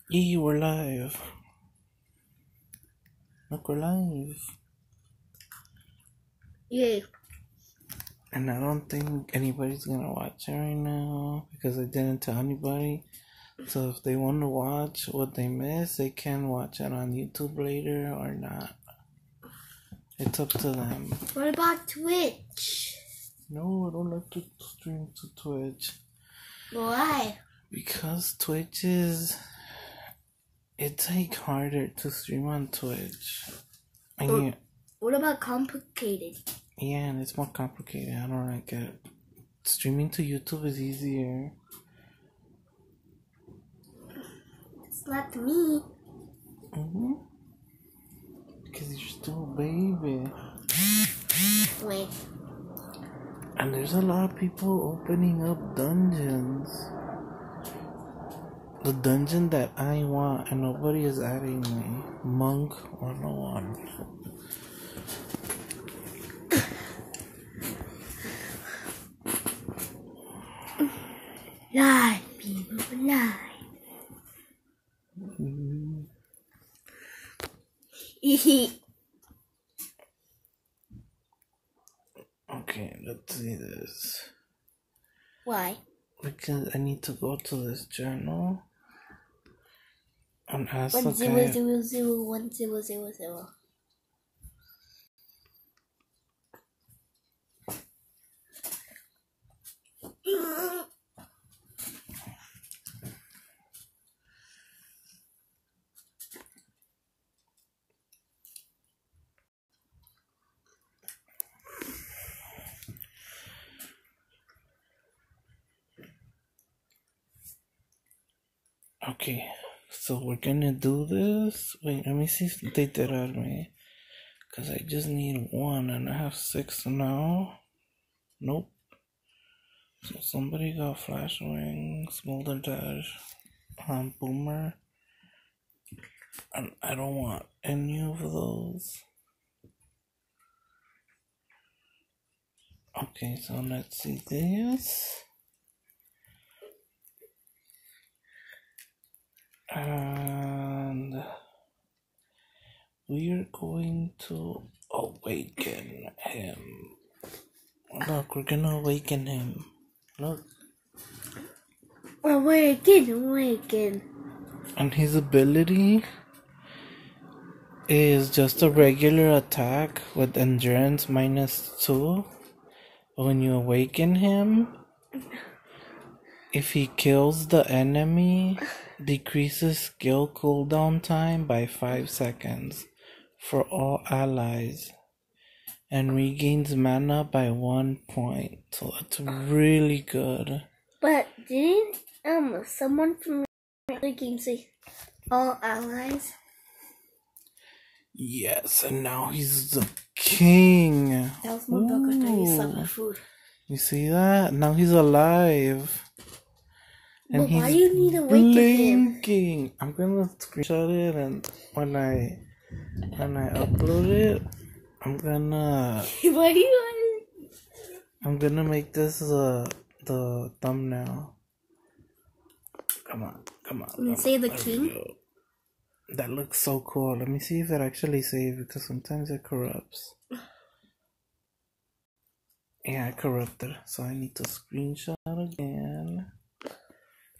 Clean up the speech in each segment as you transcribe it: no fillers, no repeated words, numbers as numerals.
Yee, we're live. Look, we're live. Yay. And I don't think anybody's gonna watch it right now because I didn't tell anybody. So if they want to watch what they missed, they can watch it on YouTube later or not. It's up to them. What about Twitch? No, I don't like to stream to Twitch. Why? Because Twitch is... It's like harder to stream on Twitch. And what about complicated? yeah, and it's more complicated. I don't like it. Streaming to YouTube is easier. It's not me. Because you're still a baby. Wait. And there's a lot of people opening up dungeons. The dungeon that I want and nobody is adding me. Monk 101. Live, people, live. Okay, let's see this. Why? Because I need to go to this journal and ask the guy. 10001000. Okay, so we're gonna do this. Wait, let me see if they did add me. Because I just need one and I have 6 now. Nope. So somebody got Flash Wing, Smolder Dash, Boomer. And I don't want any of those. Okay, so let's see this. And we are going to awaken him. Look, we're gonna awaken him. Look. Awaken. And his ability is just a regular attack with endurance -2. But when you awaken him, if he kills the enemy, decreases skill cooldown time by 5 seconds for all allies and regains mana by 1 point. So that's really good. But didn't someone from the game say all allies? Yes, and now he's the king. That was my dog. I thought you slept with food. You see that? Now he's alive. And but why do you need to awaken blinking. Him? I'm gonna screenshot it, and when I upload it, I'm gonna make this the thumbnail. Come on. You say the king? That looks so cool. Let me see if it actually saves, because sometimes it corrupts. Yeah, it corrupted, so I need to screenshot again.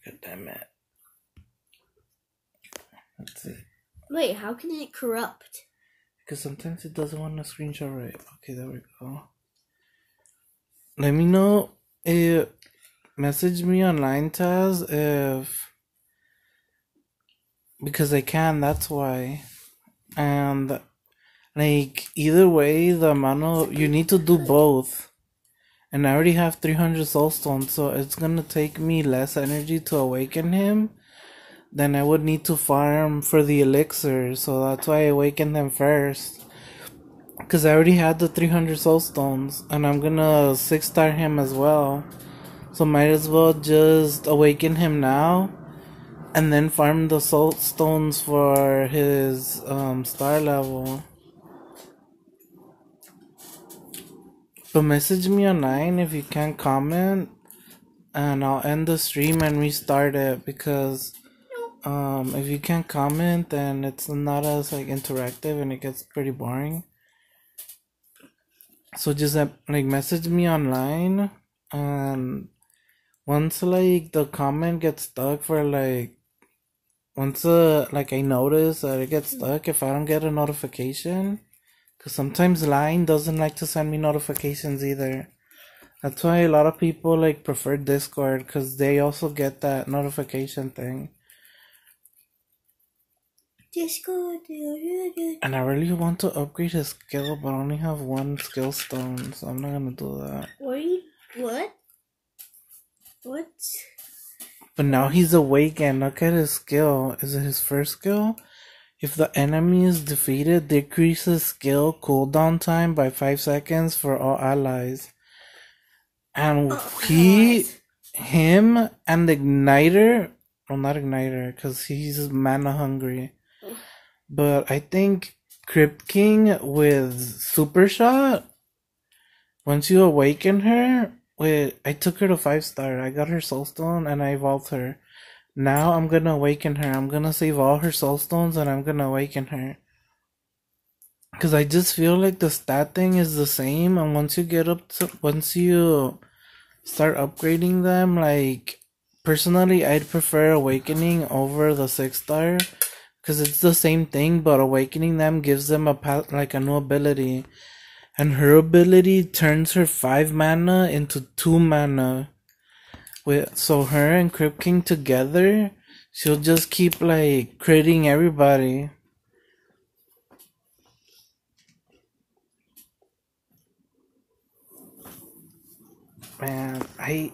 God damn it. Let's see. Wait, how can it corrupt? Because sometimes it doesn't want to screenshot right. Okay, there we go. Let me know if... Message me online, Taz, if... Because I can, that's why. And... Like, either way, the amount of... You need to do both. And I already have 300 soul stones, so it's gonna take me less energy to awaken him than I would need to farm for the elixir. So that's why I awakened them first. Because I already had the 300 soul stones, and I'm gonna 6-star him as well. So might as well just awaken him now, and then farm the soul stones for his star level. But message me online if you can't comment, and I'll end the stream and restart it, because if you can't comment, then it's not as like interactive and it gets pretty boring. So just like message me online, and once like the comment gets stuck for like once like I notice that it gets stuck if I don't get a notification, because sometimes Line doesn't like to send me notifications either. That's why a lot of people like prefer Discord, because they also get that notification thing. Discord. And I really want to upgrade his skill, but I only have one skill stone, so I'm not gonna do that. What? But now he's awakened. Look at his skill. Is it his first skill? If the enemy is defeated, decreases skill cooldown time by 5 seconds for all allies. And him and Igniter, well, not Igniter, because he's mana hungry. But I think Krypt King with Super Shot, once you awaken her, I took her to 5-star. I got her soulstone and I evolved her. Now I'm gonna awaken her. I'm gonna save all her soulstones and I'm gonna awaken her. Cause I just feel like the stat thing is the same, and once you start upgrading them, like personally I'd prefer awakening over the 6-star. Because it's the same thing, but awakening them gives them a new ability. And her ability turns her 5 mana into 2 mana. So her and Krypt King together, she'll just keep like critting everybody. Man, I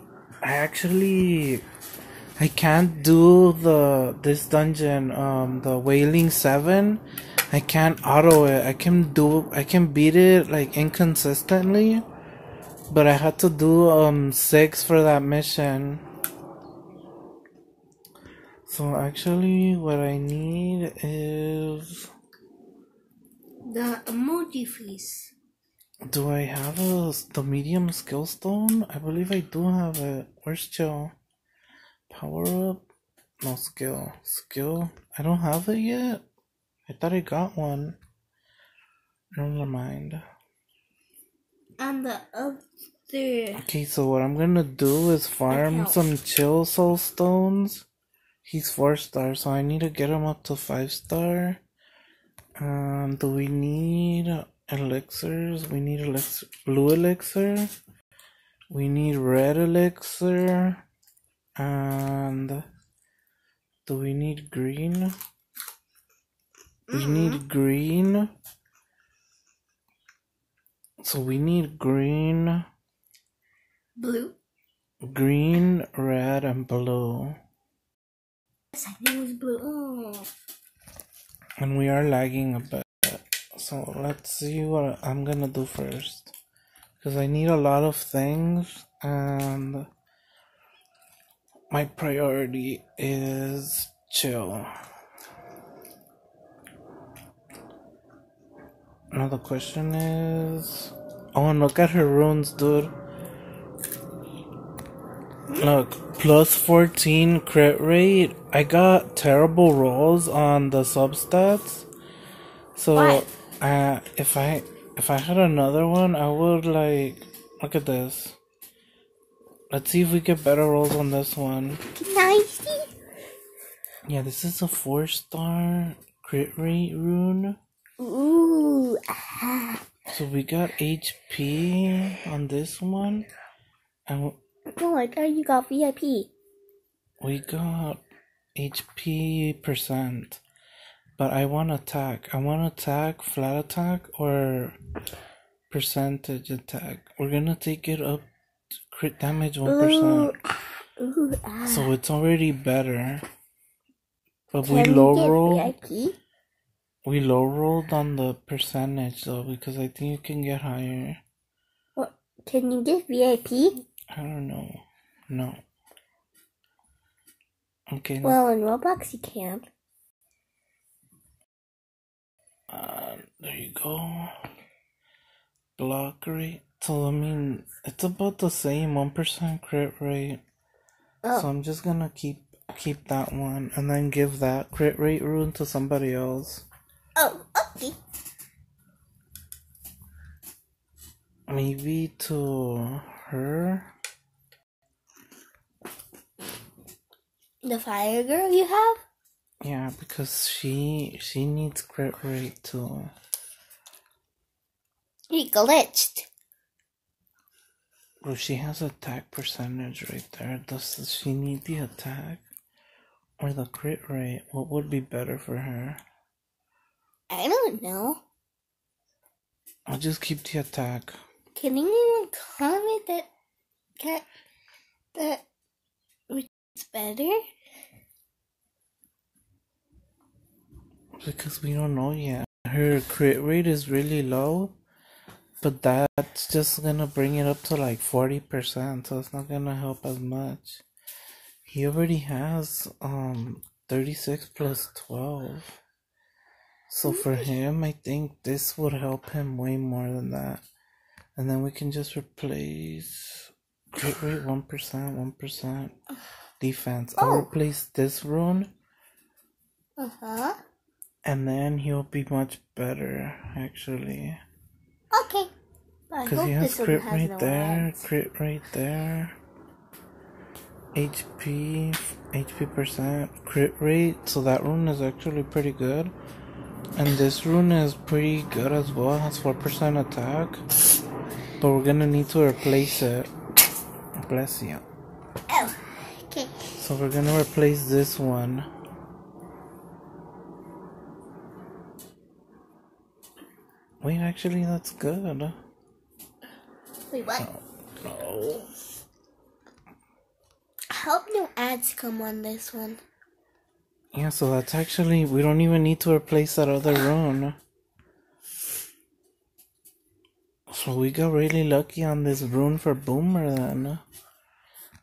can't do this dungeon, the Wailing 7. I can't auto it. I can beat it like inconsistently, but I had to do 6 for that mission. So actually what I need is the emoji face. Do I have the medium skill stone? I believe I do have it. Where's Chill? Power up? No, skill. Skill? I don't have it yet. I thought I got one. Never mind. And the other. Okay, so what I'm gonna do is farm some Chill soul stones. He's 4-star, so I need to get him up to 5-star. Do we need elixirs? We need blue elixir. We need red elixir. And do we need green? We need green. So we need green, blue, green, red, and blue. Yes, I knew it was blue. Oh. And we are lagging a bit. So let's see what I'm gonna do first. Because I need a lot of things, and my priority is Chill. Now the question is... Oh, and look at her runes, dude. Look, plus 14 crit rate. I got terrible rolls on the substats. So, if I had another one, I would like... Look at this. Let's see if we get better rolls on this one. Nice. Yeah, this is a 4-star crit rate rune. Ooh. So we got HP on this one. And oh, I thought you got VIP. we got HP %. But I want attack. I want attack, flat attack, or percentage attack. We're gonna take it up to crit damage 1%. So it's already better. But we low rolled. We low rolled on the percentage though, because I think you can get higher. What? Can you get VIP? I don't know. No. Okay. Well, in Roblox you can. There you go. Block rate. So I mean, it's about the same, 1% crit rate. Oh. So I'm just gonna keep keep that one, and then give that crit rate rune to somebody else. Oh, okay. Maybe to her. The fire girl you have? Yeah, because she needs crit rate too. He glitched. Well, she has attack percentage right there. Does she need the attack or the crit rate? What would be better for her? I don't know. I'll just keep the attack. Can anyone comment that which is better? Because we don't know yet. Her crit rate is really low, but that's just gonna bring it up to like 40%, so it's not gonna help as much. He already has 36 plus 12. So for him, I think this would help him way more than that. And then we can just replace crit rate 1%, 1% defense. I'll replace this rune. Uh-huh. And then he'll be much better, actually. Okay. Because he has crit rate there, crit rate there. HP percent, crit rate. So that rune is actually pretty good. And this rune is pretty good as well. It has 4% attack. But we're gonna need to replace it. Bless you. Oh, okay. So we're gonna replace this one. Wait, actually, that's good. Wait, what? No. I hope no ads come on this one. Yeah, so that's actually, we don't even need to replace that other rune. So we got really lucky on this rune for Boomer then.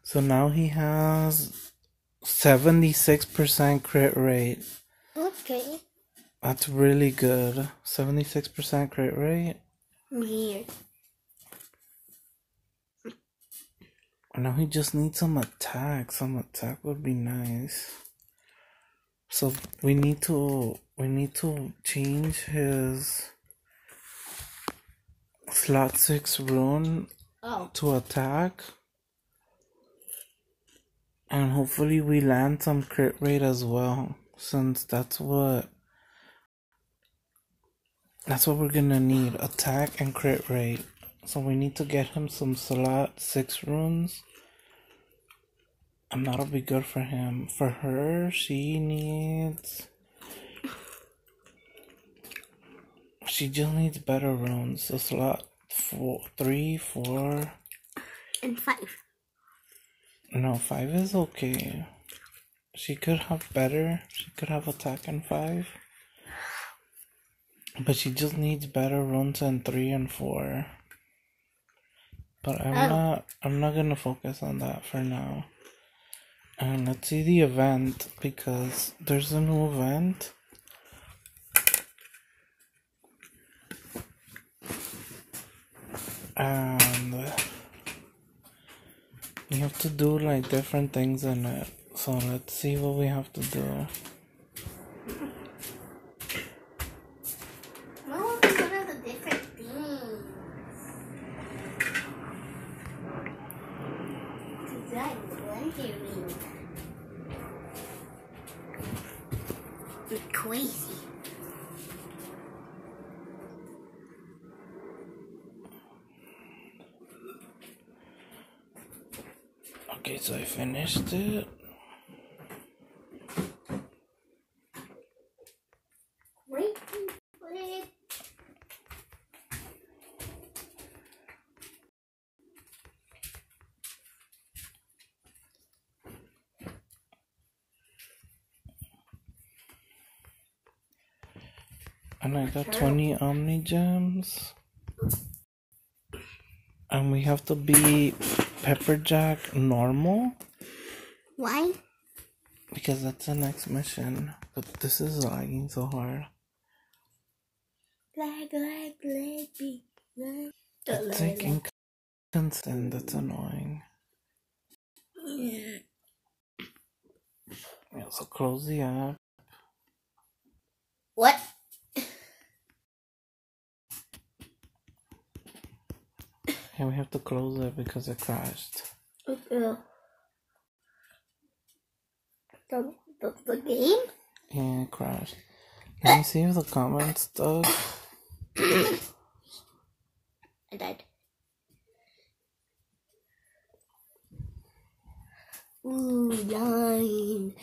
So now he has 76% crit rate. Okay. That's really good. 76% crit rate. Weird. Now he just needs some attack. Some attack would be nice. So we need to change his slot 6 rune to attack. And hopefully we land some crit rate as well, since that's what we're gonna need, attack and crit rate. So we need to get him some slot 6 runes. And that'll be good for him. For her, she just needs better runes. So slot 3, 4, and 5. No, 5 is okay. She could have better. She could have attack in 5. But she just needs better runes in 3 and 4. But I'm not gonna focus on that for now. And let's see the event, because there's a new event. And we have to do like different things in it. So let's see what we have to do. What would be one of the different things? Because I'm wondering. You're crazy. Okay, so I finished it. Wait for it. And I got 20 Omni Gems. And we have to be Pepperjack normal. Why? Because that's the next mission. But this is lagging so hard. Lag, beep, lag. It's like inconsistent. That's annoying. Yeah, so close the app. What? And we have to close it because it crashed. Okay. The game? Yeah, it crashed. Let me see if the comments stuff. I died. Ooh, 9.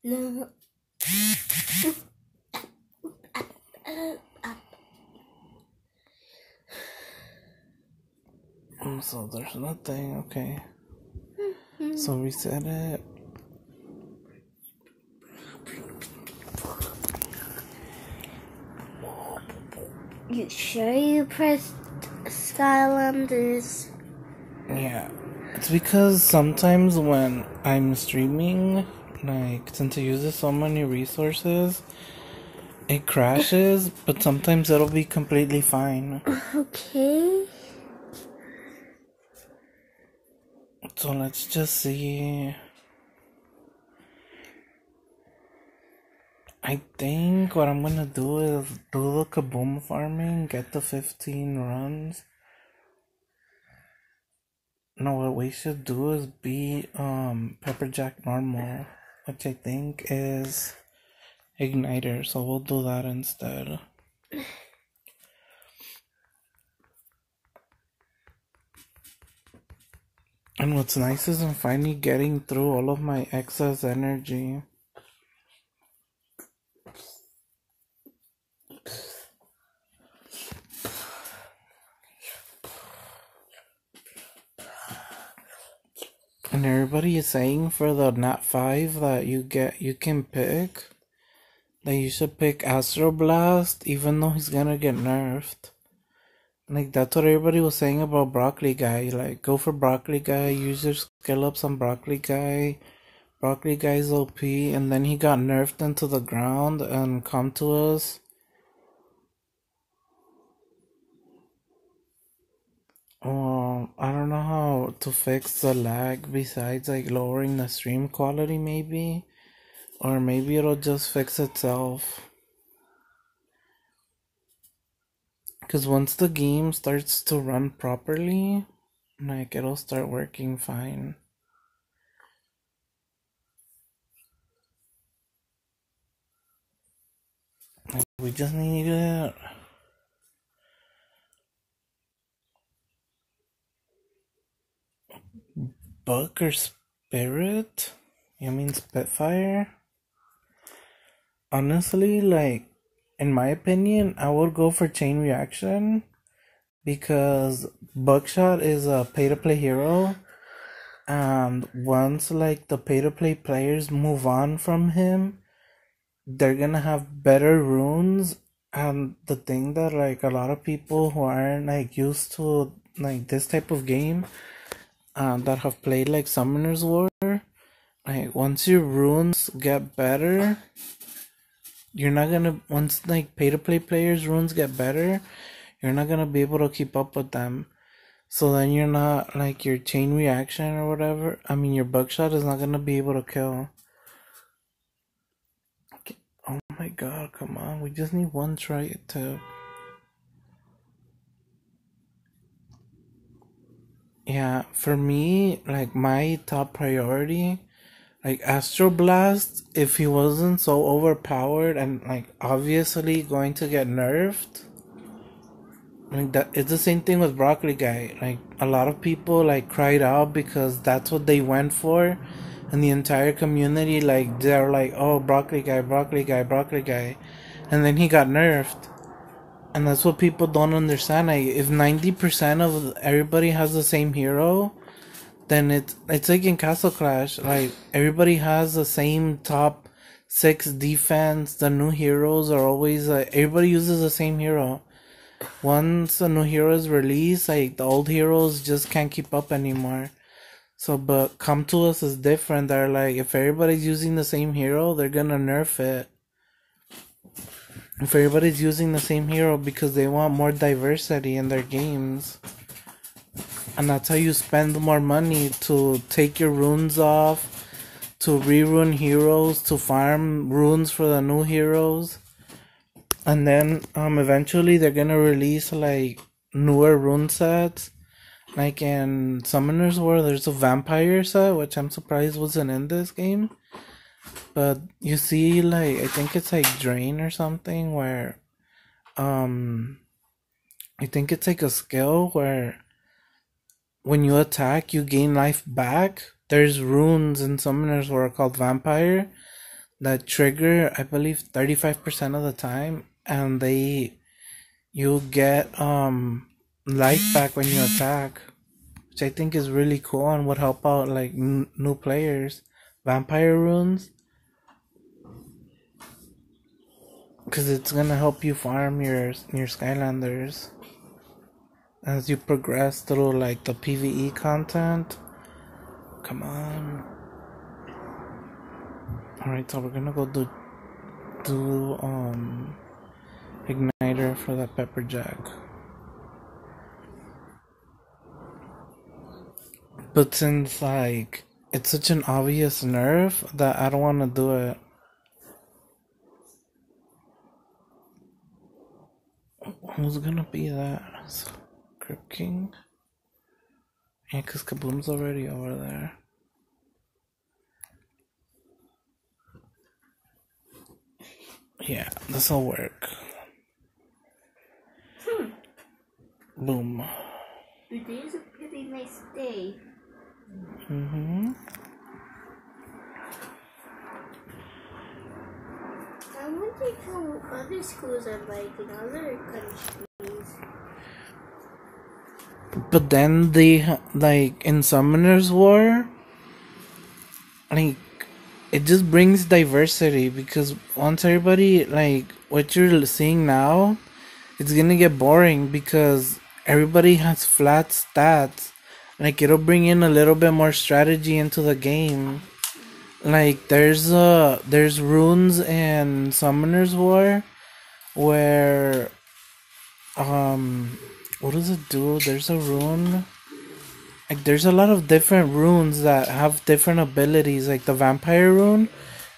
No. So there's nothing, okay. So reset it. You sure you pressed Skylanders? Yeah. It's because sometimes when I'm streaming, like, since it uses so many resources, it crashes, but sometimes it'll be completely fine. Okay. So let's just see. I think what I'm gonna do is do the kaboom farming, get the 15 runs. No, what we should do is be Pepperjack normal, which I think is igniter, so we'll do that instead. And what's nice is I'm finally getting through all of my excess energy. And everybody is saying for the Nat 5 that you can pick that you should pick Astro Blast even though he's gonna get nerfed. Like, that's what everybody was saying about Broccoli Guy. Like, go for Broccoli Guy, use your skill ups on Broccoli Guy. Broccoli Guy's OP, and then he got nerfed into the ground and come to us. I don't know how to fix the lag besides like lowering the stream quality maybe. Or maybe it'll just fix itself. Because once the game starts to run properly, like, it'll start working fine. Like, we just need it. Buck or Spirit? You mean Spitfire? Honestly, like, in my opinion, I would go for Chain Reaction because Buckshot is a pay-to-play hero, and once, like, the pay-to-play players move on from him, they're gonna have better runes. And the thing that, like, a lot of people who aren't, like, used to, like, this type of game, that have played, like, Summoner's War, like, once your runes get better, you're not gonna, once, like, pay-to-play players' runes get better, you're not gonna be able to keep up with them. So then you're not, like, your chain reaction or whatever, I mean, your buckshot is not gonna be able to kill. Oh my god, come on, we just need one try to... Yeah, for me, like, my top priority, like, Astro Blast, if he wasn't so overpowered and, like, obviously going to get nerfed, like, that, it's the same thing with Broccoli Guy. Like, a lot of people, like, cried out because that's what they went for, and the entire community, like, they're like, oh, Broccoli Guy, Broccoli Guy, Broccoli Guy, and then he got nerfed. And that's what people don't understand. Like, if 90% of everybody has the same hero, then it's like in Castle Clash. Like, everybody has the same top 6 defense. The new heroes are always everybody uses the same hero. Once a new hero is released, like, the old heroes just can't keep up anymore. So, but Come To Us is different. They're like, if everybody's using the same hero, they're gonna nerf it. If everybody's using the same hero because they want more diversity in their games. And that's how you spend more money, to take your runes off, to rerun heroes, to farm runes for the new heroes. And then eventually they're gonna release like newer rune sets. Like in Summoners War, there's a vampire set, which I'm surprised wasn't in this game. But you see, like, I think it's like Drain or something, where I think it's like a skill where when you attack, you gain life back. There's runes in Summoners War called Vampire that trigger, I believe, 35% of the time, and you get life back when you attack, which I think is really cool and would help out like new players. Vampire runes, because it's gonna help you farm your Skylanders as you progress through like the PvE content. Come on. Alright, so we're gonna go do igniter for that pepper jack. But since like it's such an obvious nerf that I don't wanna do it. Who's gonna be that? Krypt King? Yeah, cause Kaboom's already over there. Yeah, this'll work. Boom. Today's a pretty nice day. I wonder how other schools are like in other countries. But then they, like, in Summoner's War, like, it just brings diversity, because once everybody, like, what you're seeing now, it's gonna get boring because everybody has flat stats. Like, it'll bring in a little bit more strategy into the game. Like, there's runes in Summoner's War where what does it do? There's a rune, like there's a lot of different runes that have different abilities. Like the vampire rune,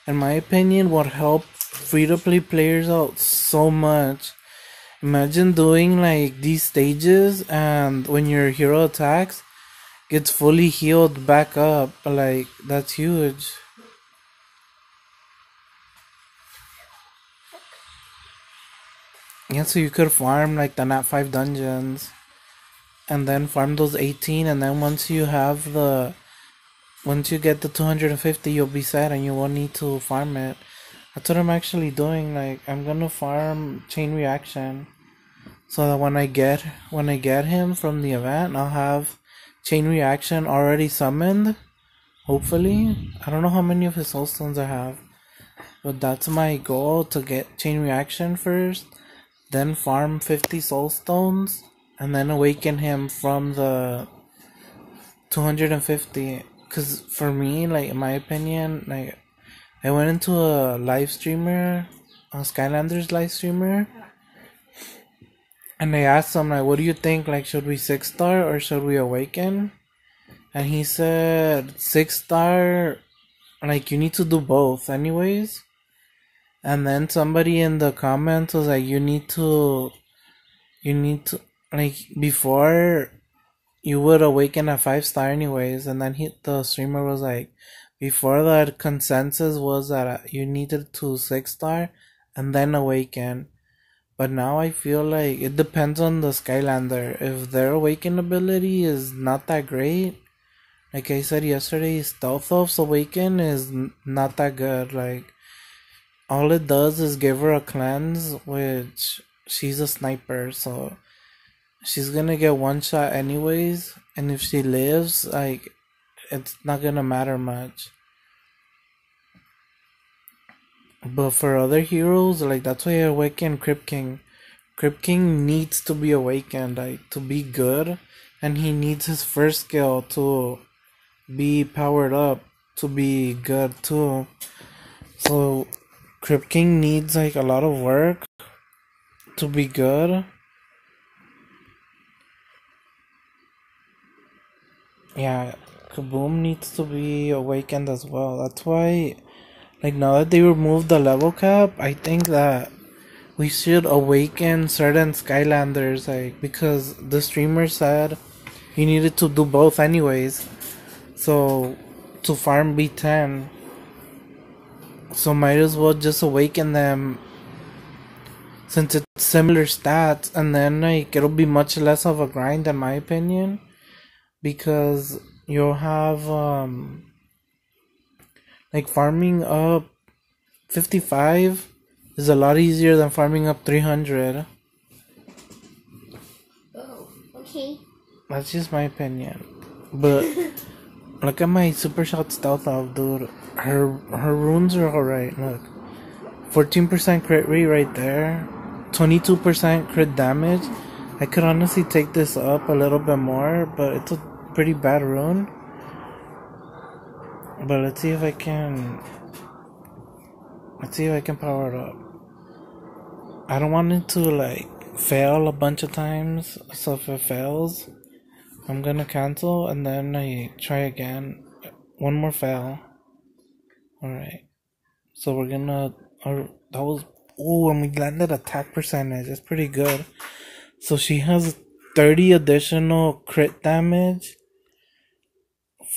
in my opinion, would help free-to-play players out so much. Imagine doing like these stages, and when your hero attacks, gets fully healed back up. Like, that's huge. Yeah, so you could farm like the Nat 5 dungeons and then farm those 18, and then once you get the 250, you'll be set and you won't need to farm it. That's what I'm actually doing. Like, I'm gonna farm Chain Reaction so that when I get him from the event, I'll have Chain Reaction already summoned. Hopefully. I don't know how many of his soul stones I have, but that's my goal, to get Chain Reaction first, then farm 50 soul stones, and then awaken him from the 250. Because for me, like, in my opinion, like, I went into a live streamer, a Skylanders live streamer, and I asked him, like, what do you think? Like, should we 6-star or should we awaken? And he said 6-star, like, you need to do both anyways. And then somebody in the comments was like, you need to, like, before you would awaken at 5-star anyways. And then the streamer was like, before that consensus was that you needed to 6-star and then awaken. But now I feel like it depends on the Skylander. If their awaken ability is not that great, like I said yesterday, Stealth Elf's awaken is not that good. Like, all it does is give her a cleanse, which she's a sniper, so she's gonna get one shot anyways, and if she lives, like, it's not gonna matter much. But for other heroes, like, that's why I awaken Krypt King. Krypt King needs to be awakened, like, to be good, and he needs his first skill to be powered up to be good too. So Krypt King needs like a lot of work to be good. Yeah, Kaboom needs to be awakened as well. That's why, like, now that they removed the level cap, I think that we should awaken certain Skylanders, like, because the streamer said you needed to do both anyways. So, to farm B10. So might as well just awaken them since it's similar stats, and then like it'll be much less of a grind in my opinion, because you'll have like farming up 55 is a lot easier than farming up 300. Oh, okay. That's just my opinion. But look at my super shot stealth elf, dude. Her runes are alright. Look, 14% crit rate right there, 22% crit damage. I could honestly take this up a little bit more, but it's a pretty bad rune. But let's see if I can power it up. I don't want it to like fail a bunch of times, so if it fails, I'm gonna cancel and then I try again. One more fail. Alright. So we're gonna that was, oh, and we landed attack percentage. That's pretty good. So she has 30 additional crit damage,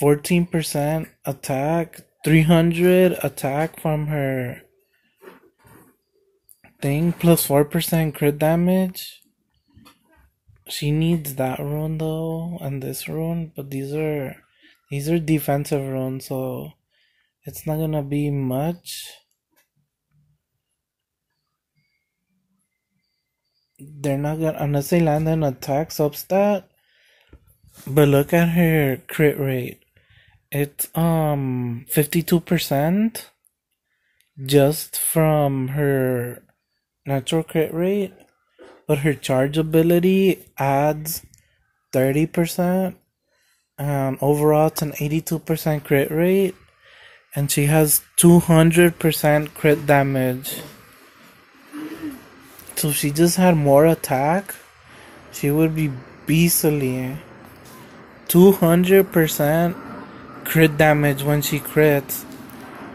14% attack, 300 attack from her thing, plus 4% crit damage. She needs that rune though, and this rune, but these are defensive runes, so it's not gonna be much. They're not gonna, unless they land an attack substat. But look at her crit rate. It's 52% just from her natural crit rate, but her charge ability adds 30%, and overall it's an 82% crit rate, and she has 200% crit damage. So if she just had more attack, she would be beastly. 200% crit damage when she crits.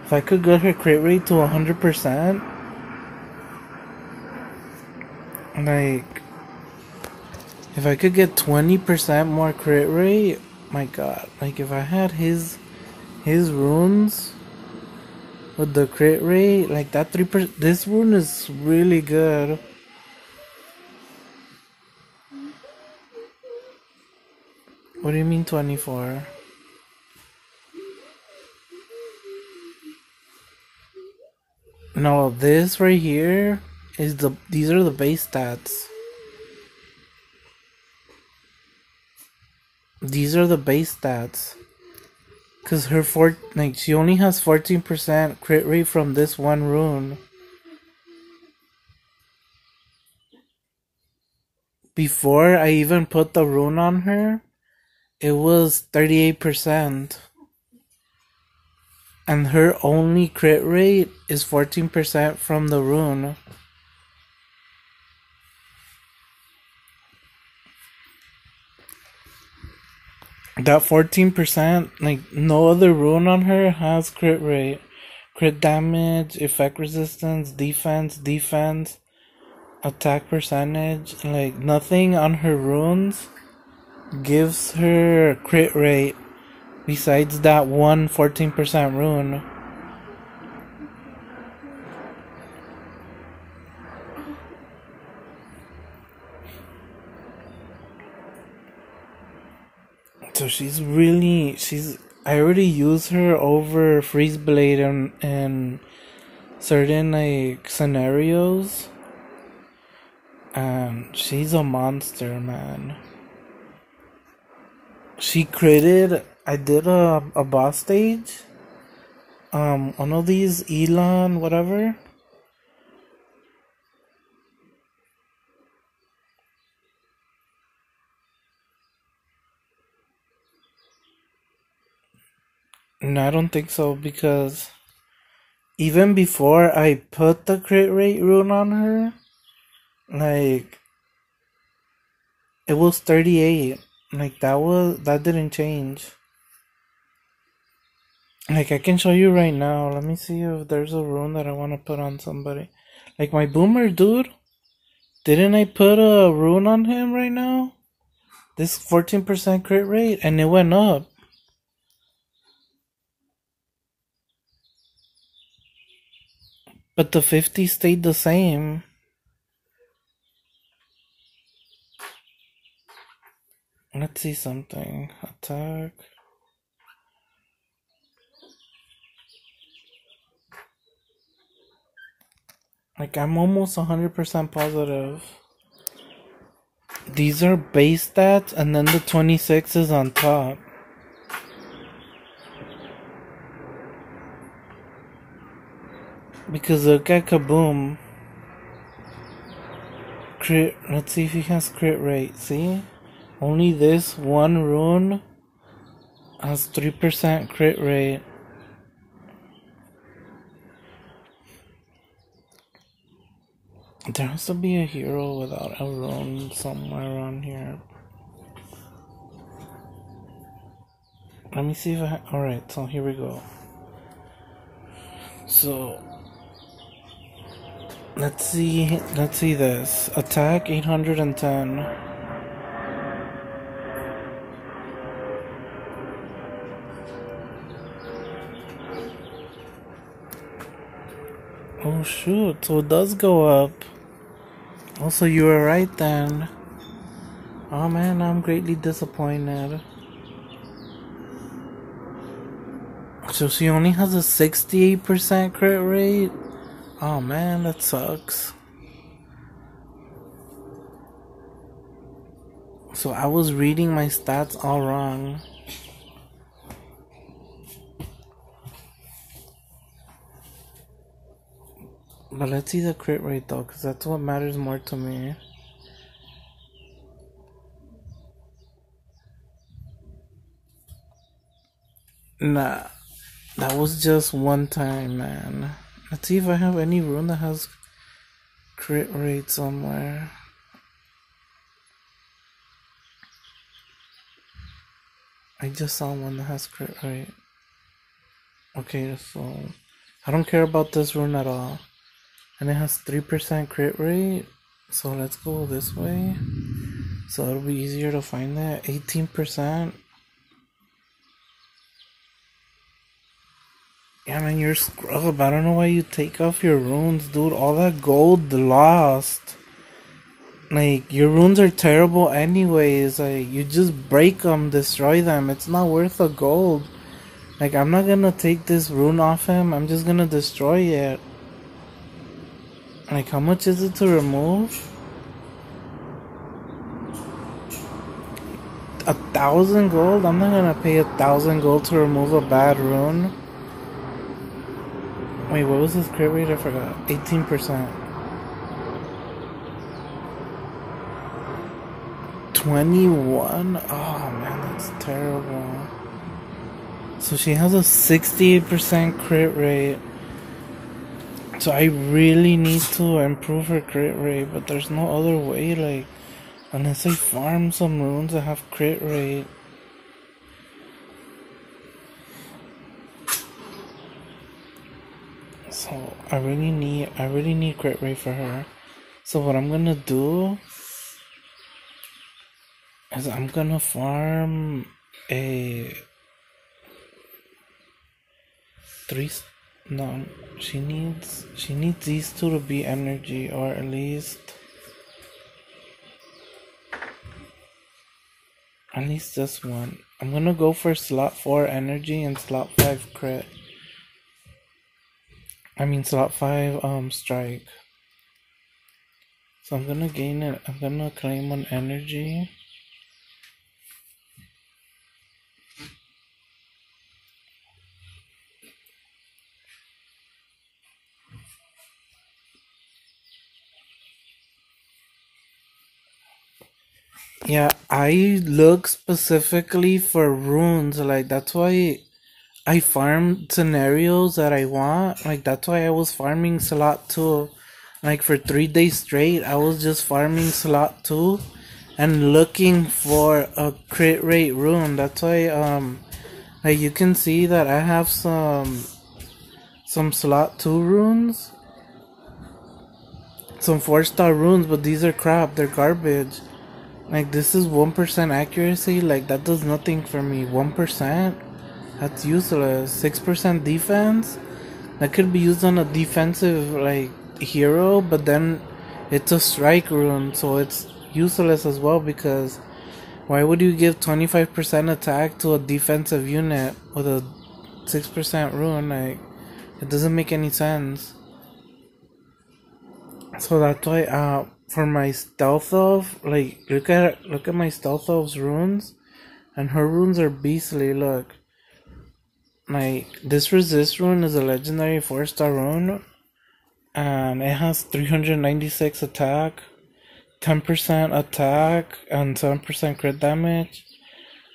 If I could get her crit rate to 100%, like, if I could get 20% more crit rate, my god, like if I had his runes with the crit rate, like that 3%, this rune is really good. What do you mean 24? No, this right here is these are the base stats. These are the base stats. Cause her she only has 14% crit rate from this one rune. Before I even put the rune on her, it was 38%. And her only crit rate is 14% from the rune. That 14%, like no other rune on her has crit rate. Crit damage, effect resistance, defense, attack percentage, like nothing on her runes gives her crit rate besides that one 14% rune. So I already use her over Freeze Blade in certain like scenarios, and she's a monster, man. She critted. I did a boss stage. One of these Elon whatever. No, I don't think so, because even before I put the crit rate rune on her, like it was 38. Like that didn't change. Like, I can show you right now. Let me see if there's a rune that I want to put on somebody. Like, my boomer dude. Didn't I put a rune on him right now? This 14% crit rate, and it went up. But the 50 stayed the same. Let's see something. Attack. Like, I'm almost 100% positive. These are base stats, and then the 26 is on top. Because look at Kaboom. Crit. Let's see if he has crit rate. See? Only this one rune has 3% crit rate. There has to be a hero without a rune somewhere around here. Let me see if I... Alright, so here we go. So... Let's see this. Attack 810. Oh shoot, so it does go up. Also, you were right then. Oh man, I'm greatly disappointed. So she only has a 68% crit rate? Oh man, that sucks. So I was reading my stats all wrong. But let's see the crit rate though, because that's what matters more to me. Nah, that was just one time, man. Let's see if I have any rune that has crit rate somewhere. I just saw one that has crit rate. Okay, so I don't care about this rune at all. And it has 3% crit rate. So let's go this way. So it'll be easier to find that. 18%. Yeah, man, you're scrub. I don't know why you take off your runes, dude. All that gold lost. Like, your runes are terrible anyways. Like, you just break them, destroy them. It's not worth the gold. Like, I'm not gonna take this rune off him. I'm just gonna destroy it. Like, how much is it to remove? 1,000 gold? I'm not gonna pay 1,000 gold to remove a bad rune. Wait, what was his crit rate? I forgot. 18%. 21? Oh man, that's terrible. So she has a 68% crit rate. So I really need to improve her crit rate, but there's no other way, like, unless I farm some runes that have crit rate. So I really need crit rate for her. So what I'm gonna do is I'm gonna farm a no, she needs these two to be energy, or at least this one. I'm gonna go for slot 4 energy and slot 5 crit. I mean slot 5 strike. So I'm gonna gain it. I'm gonna claim an energy. Yeah, I look specifically for runes. Like, that's why I farm scenarios that I want. Like, that's why I was farming slot 2. Like, for 3 days straight, I was just farming slot 2 and looking for a crit rate rune. That's why Like you can see that I have some slot 2 runes, some 4-star runes, but these are crap, they're garbage. Like this is 1% accuracy, like that does nothing for me. 1%? That's useless. 6% defense? That could be used on a defensive like hero, but then it's a strike rune, so it's useless as well, because why would you give 25% attack to a defensive unit with a 6% rune? Like, it doesn't make any sense. So that's why for my stealth elf, like look at my stealth elf's runes, and her runes are beastly. Look, like this resist rune is a legendary 4-star rune, and it has 396 attack, 10% attack, and 7% crit damage.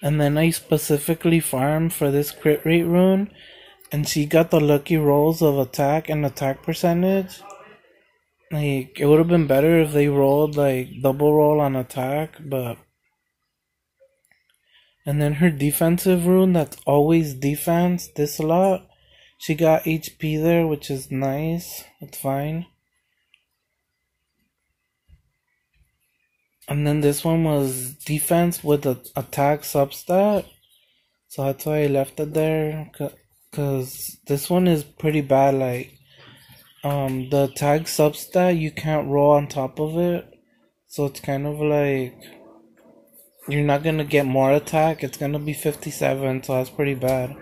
And then I specifically farmed for this crit rate rune, and she got the lucky rolls of attack and attack percentage. Like, it would have been better if they rolled like double roll on attack, but. And then her defensive rune, that's always defense, this lot. She got HP there, which is nice. It's fine. And then this one was defense with the attack substat. So that's why I left it there. Cause this one is pretty bad. Like, the attack substat, you can't roll on top of it. So it's kind of like, you're not gonna get more attack. It's gonna be 57, so that's pretty bad.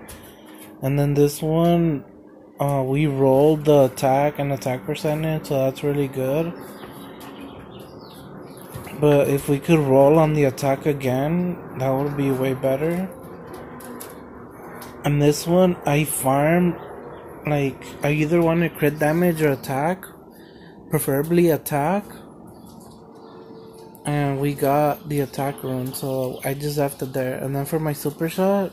And then this one, we rolled the attack and attack percentage, so that's really good. But if we could roll on the attack again, that would be way better. And this one, I farm, like, I either want to crit damage or attack, preferably attack. And we got the attack rune, so I just left it there. And then for my super shot,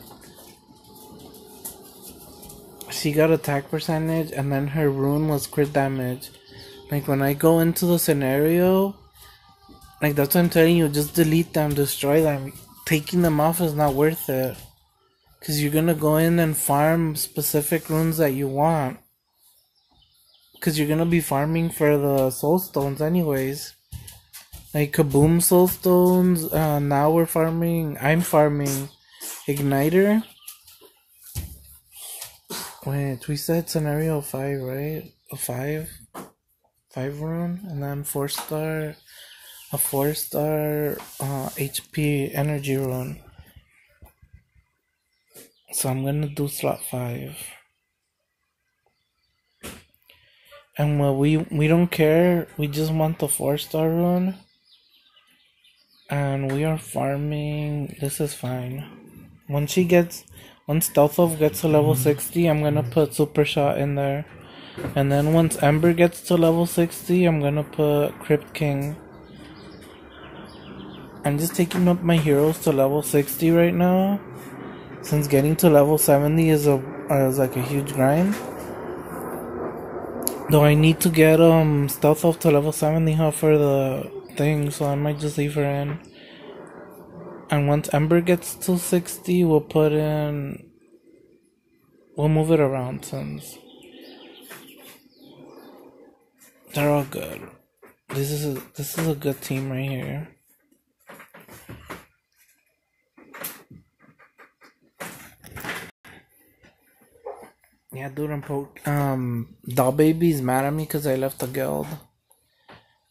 she got attack percentage, and then her rune was crit damage. Like, when I go into the scenario, like, that's what I'm telling you, just delete them, destroy them. Taking them off is not worth it. Because you're gonna go in and farm specific runes that you want. Because you're gonna be farming for the soul stones anyways. Like Kaboom soul stones, now I'm farming Igniter. Wait, we said scenario 5, right? A 5 rune, and then a 4-star HP energy rune. So I'm gonna do slot 5. And we don't care, we just want the 4-star rune. And we are farming, this is fine. Once Stealth Elf gets to level 60, I'm gonna put Super Shot in there. And then once Ember gets to level 60, I'm gonna put Krypt King. I'm just taking up my heroes to level 60 right now, since getting to level 70 is like a huge grind. Though I need to get Stealth Elf to level 70 for the thing, so I might just leave her in. And once Ember gets to 60, we'll move it around, since they're all good. This is a good team right here. Yeah, dude, Doll Baby's mad at me because I left the guild.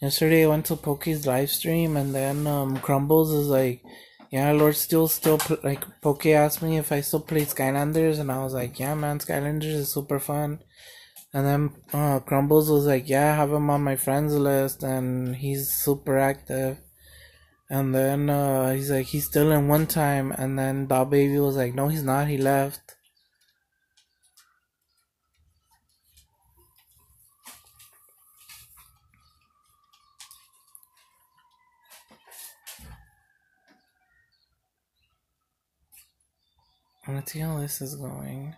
Yesterday I went to Poke's live stream, and then Crumbles is like, yeah, Lord still like, Poke asked me if I still play Skylanders, and I was like, yeah, man, Skylanders is super fun. And then Crumbles was like, yeah, I have him on my friends list, and he's super active. And then he's like, he's still in one time, and then Doll Baby was like, no, he's not, he left. Let's see how this is going.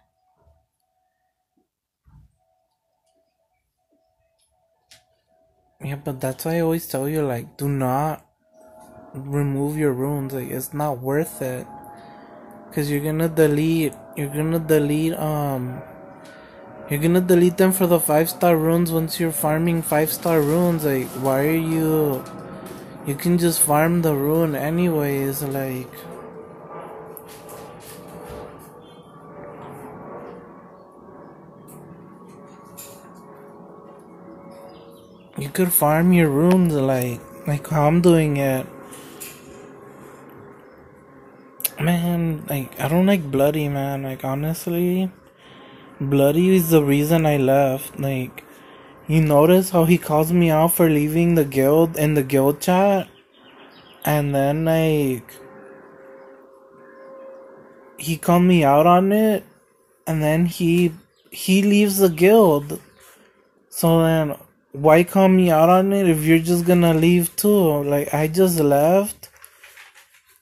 Yeah, but that's why I always tell you, like, do not remove your runes. Like, it's not worth it. Because you're gonna delete you're gonna delete you're gonna delete them for the 5-star runes once you're farming 5-star runes. Like, why are you? You can just farm the rune anyways. Like, you could farm your runes like how I'm doing it. Man, like, I don't like Bloody, man. Like, honestly, Bloody is the reason I left. Like, you notice how he calls me out for leaving the guild in the guild chat? And then, like, he called me out on it, and then he leaves the guild. So then, why call me out on it if you're just gonna leave too? Like, I just left,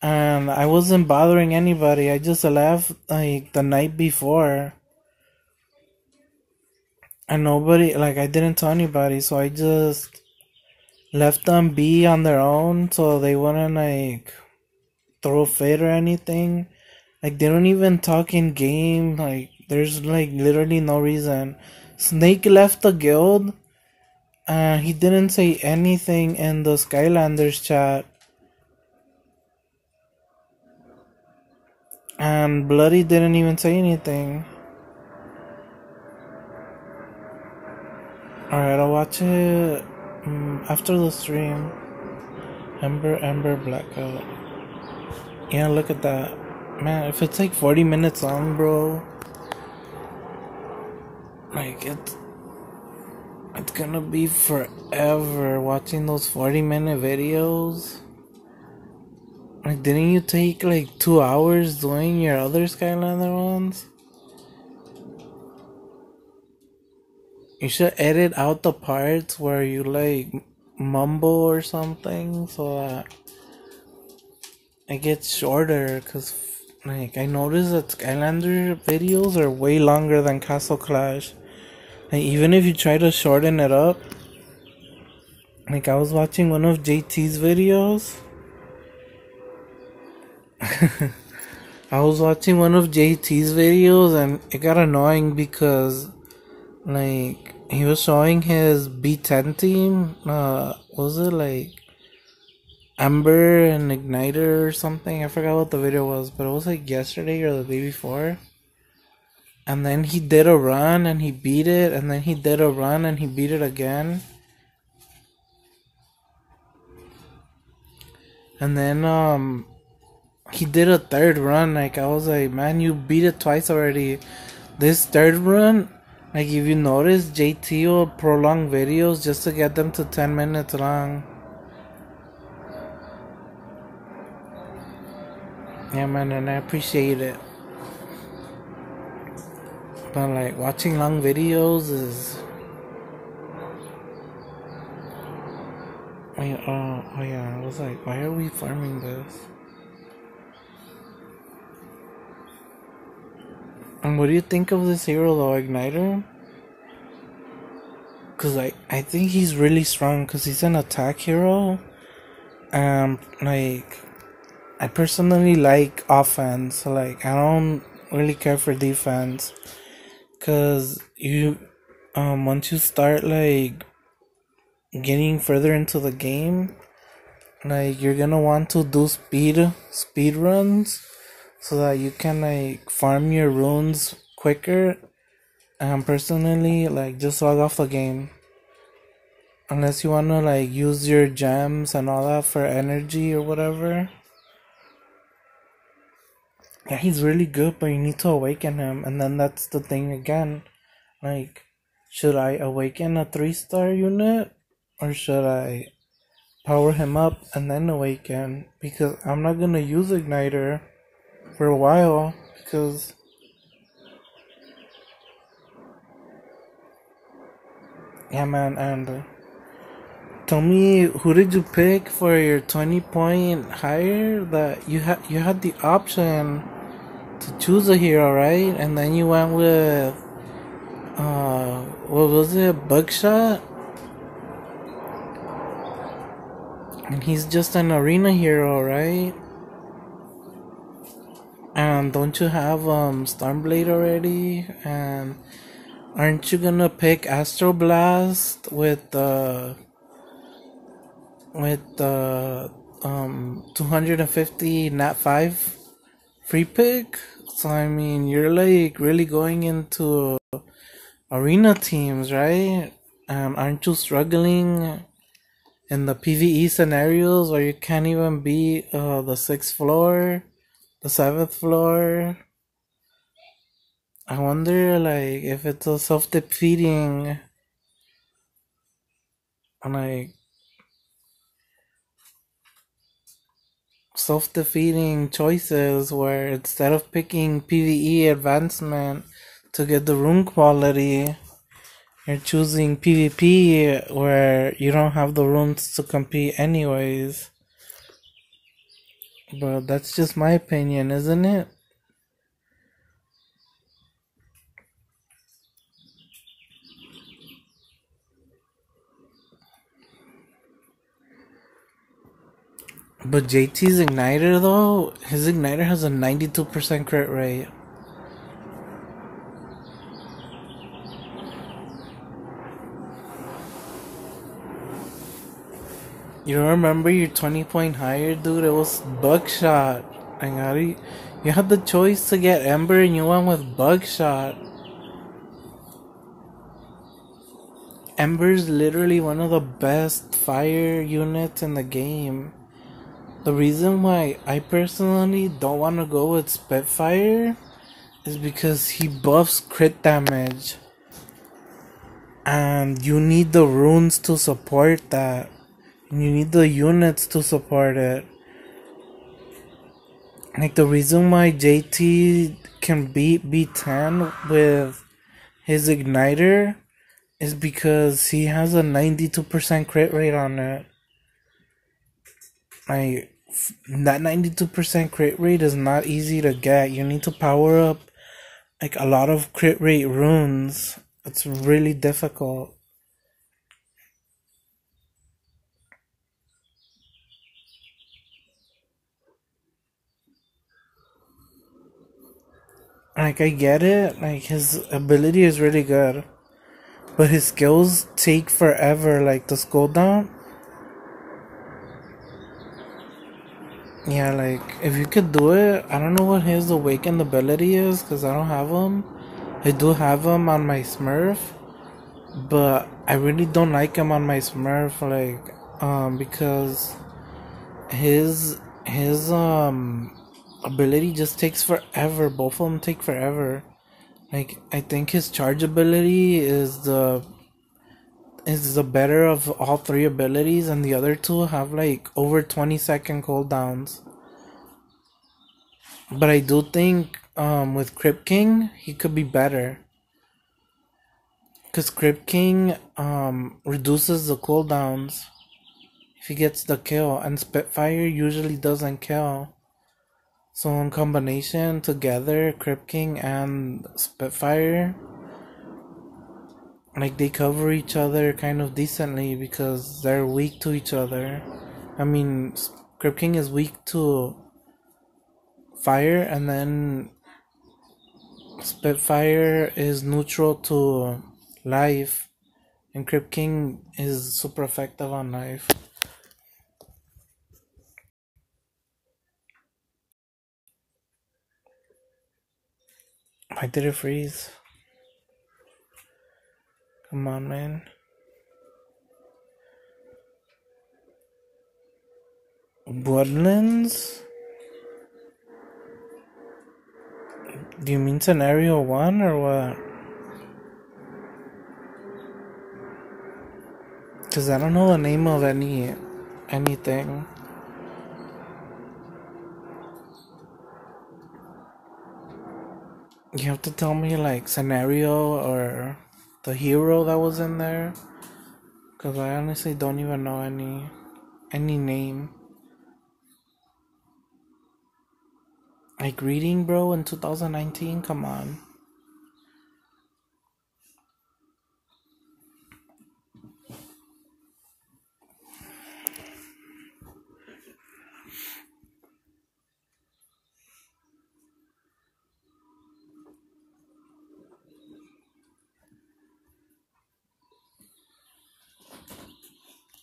and I wasn't bothering anybody. I just left, like, the night before. And nobody, like, I didn't tell anybody, so I just left them be on their own so they wouldn't, like, throw a fit or anything. Like, they don't even talk in game. Like, there's, like, literally no reason. Snake left the guild, and he didn't say anything in the Skylanders chat. And Bloody didn't even say anything. Alright, I'll watch it after the stream. Ember, Blackout. Yeah, look at that. Man, if it's like 40 minutes long, bro, like, it's gonna be forever watching those 40-minute videos. Like, didn't you take like 2 hours doing your other Skylander ones? You should edit out the parts where you, like, mumble or something so that it gets shorter. Cause, like, I noticed that Skylander videos are way longer than Castle Clash. Like, even if you try to shorten it up, like, I was watching one of JT's videos. I was watching one of JT's videos and it got annoying because, like, he was showing his B10 team. Was it like Ember and Igniter or something? I forgot what the video was, but it was like yesterday or the day before. And then he did a run and he beat it, and then he did a run and he beat it again. And then he did a third run. Like, I was like, man, you beat it twice already. This third run, like, if you notice, JT will prolong videos just to get them to 10 minutes long. Yeah, man, and I appreciate it. But, like, watching long videos is... oh yeah, I was like, why are we farming this? And what do you think of this hero though, Igniter? Cause I think he's really strong cause he's an attack hero. Like, I personally like offense. Like, I don't really care for defense. Cause you, once you start, like, getting further into the game, like, you're gonna want to do speed runs so that you can, like, farm your runes quicker. And personally, like, just log off the game unless you want to, like, use your gems and all that for energy or whatever. Yeah, he's really good, but you need to awaken him. And then that's the thing again, like, should I awaken a 3-star unit or should I power him up and then awaken? Because I'm not gonna use Igniter for a while because yeah, man. And tell me, who did you pick for your 20-point higher? That you had the option to choose a hero, right? And then you went with what was it, Bugshot? And he's just an arena hero, right? And don't you have Stormblade already? And aren't you gonna pick Astro Blast with the 250 Nat 5 free pick? So I mean, you're like really going into arena teams, right? And aren't you struggling in the PvE scenarios where you can't even beat the 6th floor, the 7th floor? I wonder, like, if it's a self-defeating, like, self-defeating choices where instead of picking PvE advancement to get the rune quality, you're choosing PvP where you don't have the runes to compete anyways. But that's just my opinion, isn't it? But JT's Igniter though, his Igniter has a 92% crit rate. You remember your 20-point higher, dude? It was Buckshot. And you had the choice to get Ember and you went with Buckshot. Ember's literally one of the best fire units in the game. The reason why I personally don't want to go with Spitfire is because he buffs crit damage. And you need the runes to support that. And you need the units to support it. Like the reason why JT can beat B10 with his Igniter is because he has a 92% crit rate on it. Like, that 92% crit rate is not easy to get. You need to power up like a lot of crit rate runes. It's really difficult. Like, I get it. Like, his ability is really good. But his skills take forever, like the cooldown. Yeah, like, if you could do it, I don't know what his awakened ability is, because I don't have him. I do have him on my Smurf, but I really don't like him on my Smurf, like, because his ability just takes forever. Both of them take forever. Like, I think his charge ability is the better of all three abilities, and the other two have like over 20-second cooldowns. But I do think with Krypt King he could be better, because Krypt King reduces the cooldowns if he gets the kill, and Spitfire usually doesn't kill. So in combination together, Krypt King and Spitfire, like, they cover each other kind of decently because they're weak to each other. I mean, Krypt King is weak to fire, and then Spitfire is neutral to life, and Krypt King is super effective on life. Why did it freeze? Come on, man. Woodlands? Do you mean scenario 1 or what? Cause I don't know the name of anything. You have to tell me like scenario or the hero that was in there, cause I honestly don't even know any name. Like reading, bro, in 2019. Come on.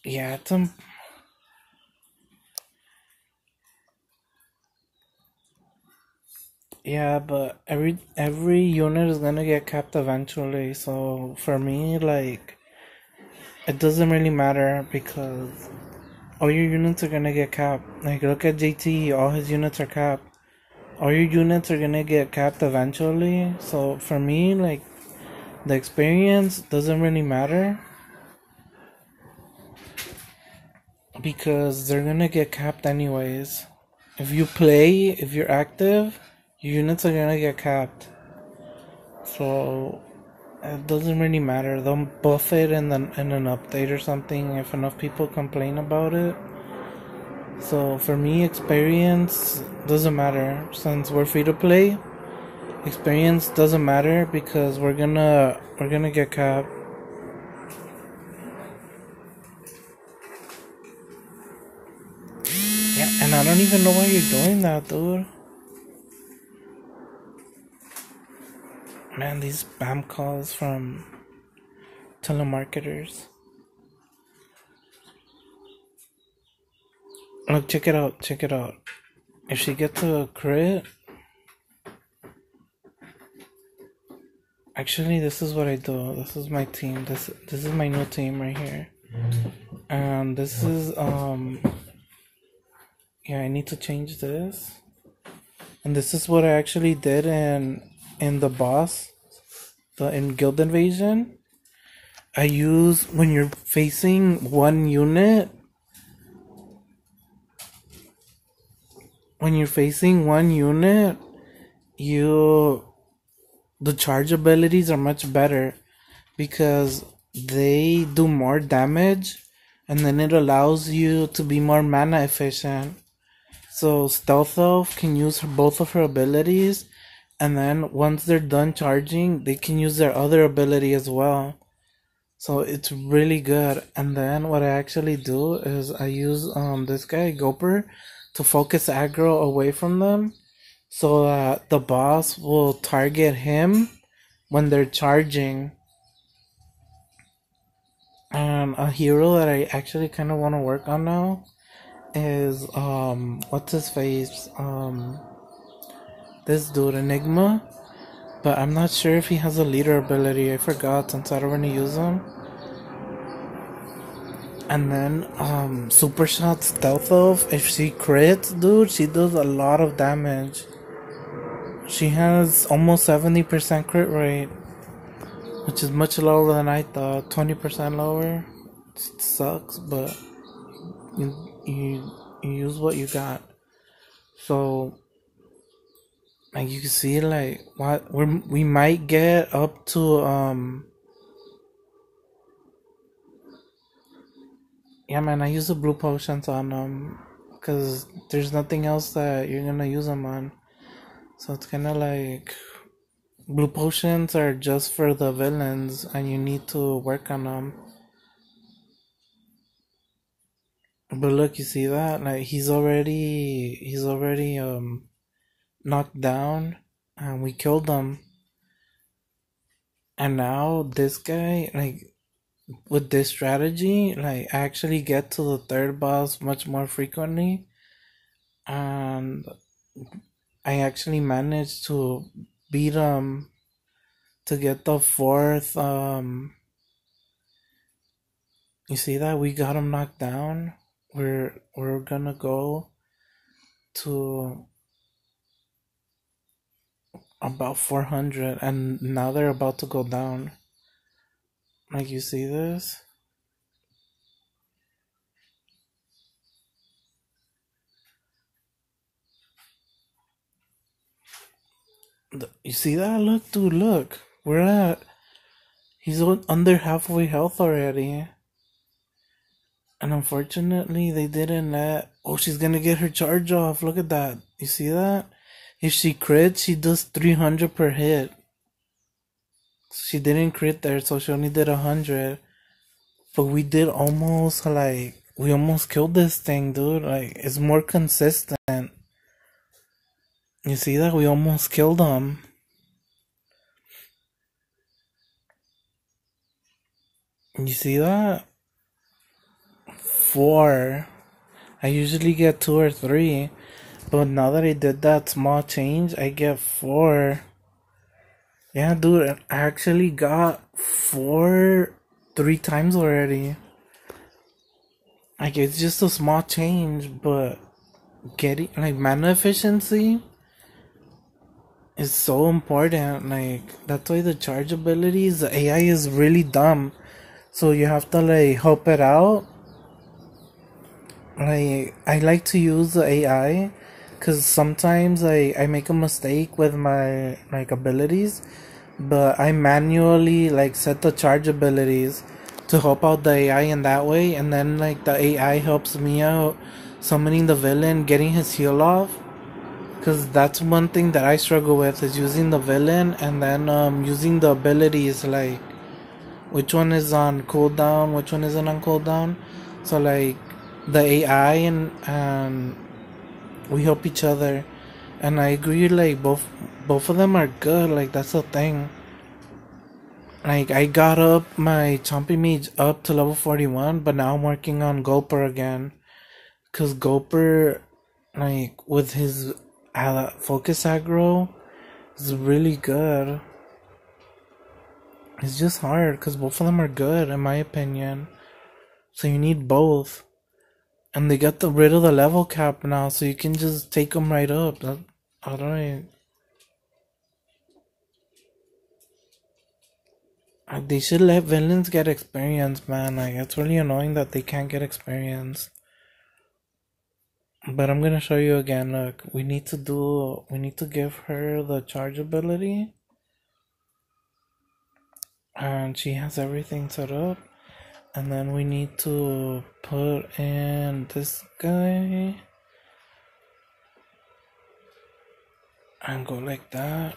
Yeah, yeah, but every unit is gonna get capped eventually. So for me, like, it doesn't really matter because all your units are gonna get capped. Like, look at JT, all his units are capped. All your units are gonna get capped eventually. So for me, like, the experience doesn't really matter because they're gonna get capped anyways. If you play, if you're active, your units are gonna get capped. So it doesn't really matter. They'll buff it in an update or something if enough people complain about it. So for me, experience doesn't matter since we're free to play. Experience doesn't matter because we're gonna get capped. Yeah, and I don't even know why you're doing that, dude. Man, these spam calls from telemarketers. Look, check it out, check it out. If she gets a crit, actually, this is what I do. This is my team. This is my new team right here. And this is yeah, I need to change this. And this is what I actually did in the boss, in Guild Invasion. I use when you're facing one unit. When you're facing one unit, you the charge abilities are much better because they do more damage, and then it allows you to be more mana efficient. So Stealth Elf can use both of her abilities, and then once they're done charging, they can use their other ability as well. So it's really good. And then what I actually do is I use this guy Gopher to focus aggro away from them, so that the boss will target him when they're charging. And a hero that I actually kind of want to work on now is what's his face, this dude Enigma, but I'm not sure if he has a leader ability. I forgot since I don't really use him. And then Super Shot Stealth Elf, if she crits, dude, she does a lot of damage. She has almost 70% crit rate, which is much lower than I thought. 20% lower. It sucks, but you use what you got. So like you can see, like what we might get up to yeah, man, I use the blue potions on them because there's nothing else that you're gonna use them on. So it's kind of like blue potions are just for the villains, and you need to work on them. But look, you see that? Like he's already knocked down, and we killed him. And now this guy, like with this strategy, like I actually get to the third boss much more frequently, and I actually managed to beat him to get the fourth. You see that we got him knocked down. We're gonna go to about 400, and now they're about to go down. Like you see this? You see that? Look, dude, look. We're at. He's under halfway health already. And unfortunately, they didn't let. Oh, she's gonna get her charge off. Look at that. You see that? If she crits, she does 300 per hit. She didn't crit there, so she only did 100. But we did almost, like, we almost killed this thing, dude. Like, it's more consistent. You see that? We almost killed him. You see that? 4. I usually get 2 or 3. But now that I did that small change, I get 4. Yeah, dude, I actually got 4 3 times already. Like, it's just a small change, but getting, like, mana efficiency is so important. Like, that's why the charge abilities, the AI is really dumb. So you have to, like, help it out. I like to use the AI because sometimes I make a mistake with my, like, abilities, but I manually, like, set the charge abilities to help out the AI in that way, and then, like, the AI helps me out summoning the villain, getting his heal off, because that's one thing that I struggle with, is using the villain and then using the abilities, like which one is on cooldown, which one isn't on cooldown. So, like, the AI and we help each other, and I agree, like, both of them are good. Like, that's the thing. Like, I got up my Chompy Mage up to level 41, but now I'm working on Gulper again, cause Gulper, like, with his focus aggro, is really good. It's just hard because both of them are good, in my opinion. So you need both. And they got rid of the level cap now, so you can just take them right up. Alright. They should let villains get experience, man. Like, it's really annoying that they can't get experience. But I'm gonna show you again. Look, we need to give her the charge ability. And she has everything set up. And then we need to put in this guy. And go like that.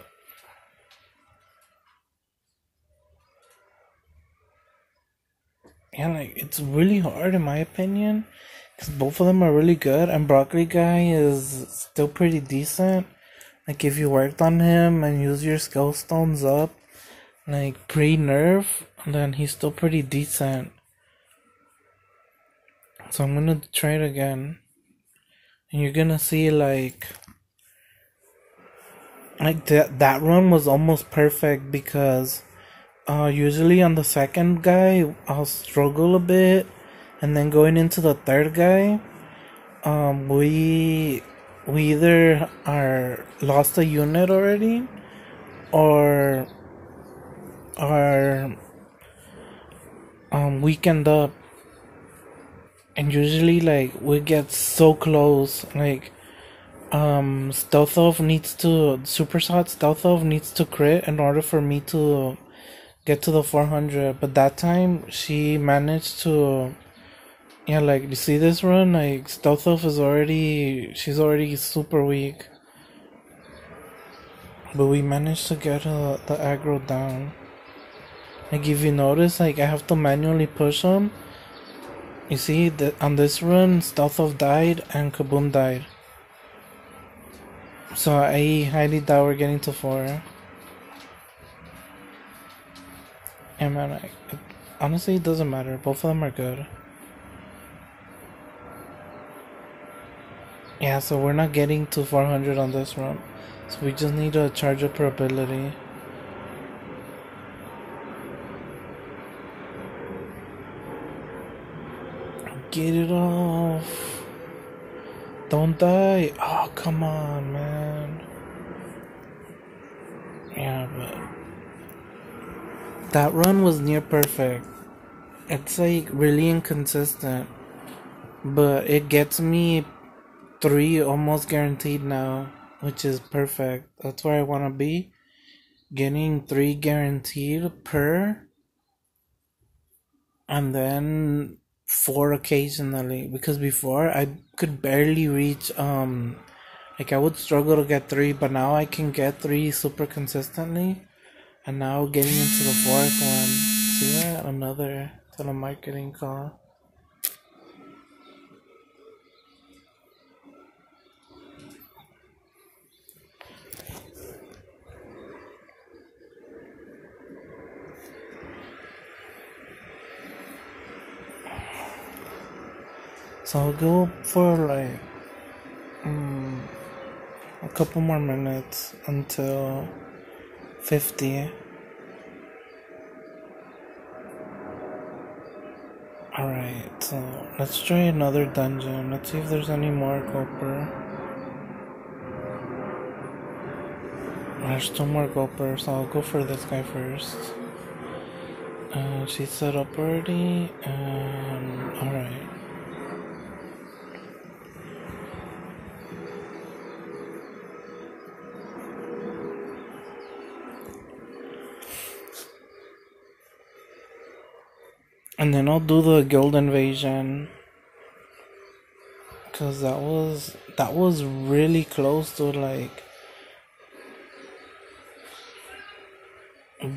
Yeah, like, it's really hard in my opinion, because both of them are really good, and Broccoli Guy is still pretty decent. Like, if you worked on him and use your skill stones up, like, pre-nerf, then he's still pretty decent. So I'm gonna try it again, and you're gonna see, like that run was almost perfect, because usually on the second guy I'll struggle a bit, and then going into the third guy, we either are lost a unit already, or are weakened up, and usually, like, we get so close. Like, Stealth Elf needs to Super Shot Stealth Elf needs to crit in order for me to get to the 400, but that time she managed to. Yeah, like, you see this run, like, Stealth Elf she's already super weak. But we managed to get the aggro down. Like, if you notice, like, I have to manually push him. You see, that on this run, Stealth Elf died and Kaboom died. So I highly doubt we're getting to 4. Yeah, man, honestly, it doesn't matter. Both of them are good. Yeah, so we're not getting to 400 on this run. So we just need to charge up her ability. Get it off. Don't die. Oh, come on, man. Yeah, but that run was near perfect. It's, like, really inconsistent, but it gets me 3 almost guaranteed now, which is perfect. That's where I want to be. Getting 3 guaranteed per, and then 4 occasionally, because before I could barely reach, like, I would struggle to get 3, but now I can get 3 super consistently, and now getting into the 4th one. See that? Another telemarketing call. So I'll go for like a couple more minutes until 50. Alright, so let's try another dungeon. Let's see if there's any more copper. There's 2 more copper, so I'll go for this guy first. She's set up already, and alright. And then I'll do the guild invasion, cause that was really close to like.